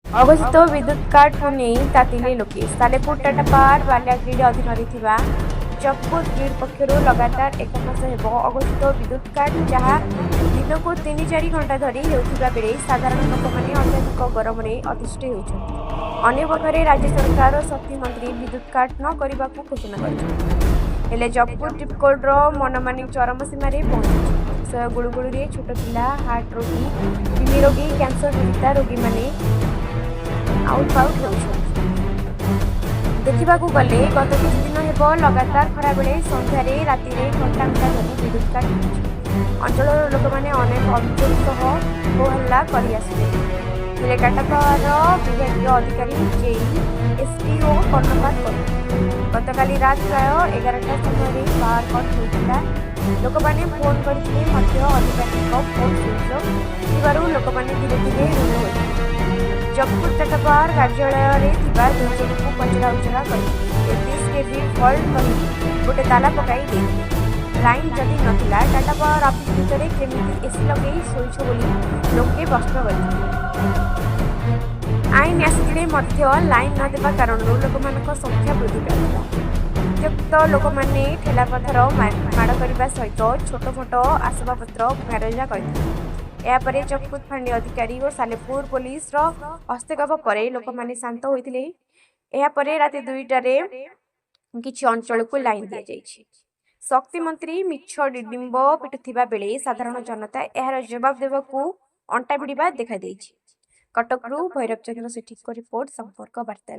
अघोषित विद्युत काट को नहीं तातिले लोके सालेपुर टाटा पावर बालिया ग्रिड अधीन चकपुर ग्रिड पक्षर लगातार एक मास हेब अघोषित विद्युत काट जहाँ दिन को 3-4 घंटा धरी होता बेले साधारण लोक मैंने अत्यधिक गरम अतिष्ठ होने राज्य सरकार और शक्ति मंत्री विद्युत काट न करने को घोषणा कर जगपुर टिपकोड्र मनमानी चरम सीमार पहुंची गुड़गुड़ी छोट पिला हार्ट रोगी किडनी रोगी कैंसर पीड़िता रोगी मैंने आउट देखा गले गत किछ दिन हेब लगातार खरा बेले सन्धार राति घंटा घंटा धरी विद्युत काट अंचल लोक मैंने अनेक अभियोग होहल्ला कर टाटा पावर विभाग अधिकारी जेई एसडीओ कर्णपात कर गतकाली रात प्राय 11टा समय पावर कट होता लोक मैंने फोन करते अधिकारी फोन स्विच ऑफ लोक मैंने धीरे धीरे ऋण होते जगपुर टाटा पावर कार्यालय दुर्जन को पचरा उचरा कर 33 केवी फल्ट कर गोटे ताला पकई लाइन जदि नथिला टाटा पावर ऑफिस भितर केमिति एसी लगे शोच बोली लोके प्रश्न करथिले आईन आसिले मध्य लाइन न देवा कारण लोक मानक संख्या वृद्धि पाइला उत्यक्त लोक मैंने ठेला पथर माड़ करने सहित छोट मोट आसबाबपत्र भंगारुजा करथिले यापर चकपुर फांडी अधिकारी और सालेपुर पुलिस हस्तक्षेप पर लोक मैंने शांत होते राति 2टारे किछि अंचल को लाइन दि जाइछि शक्ति मंत्री मिछ डिडिम्ब पिटुथिबा बेले साधारण जनता यार जवाब देवाकू अंटा भिड़ा देखा कटकरू भैरव चंद्र सेठी को रिपोर्ट संपर्क वार्ता।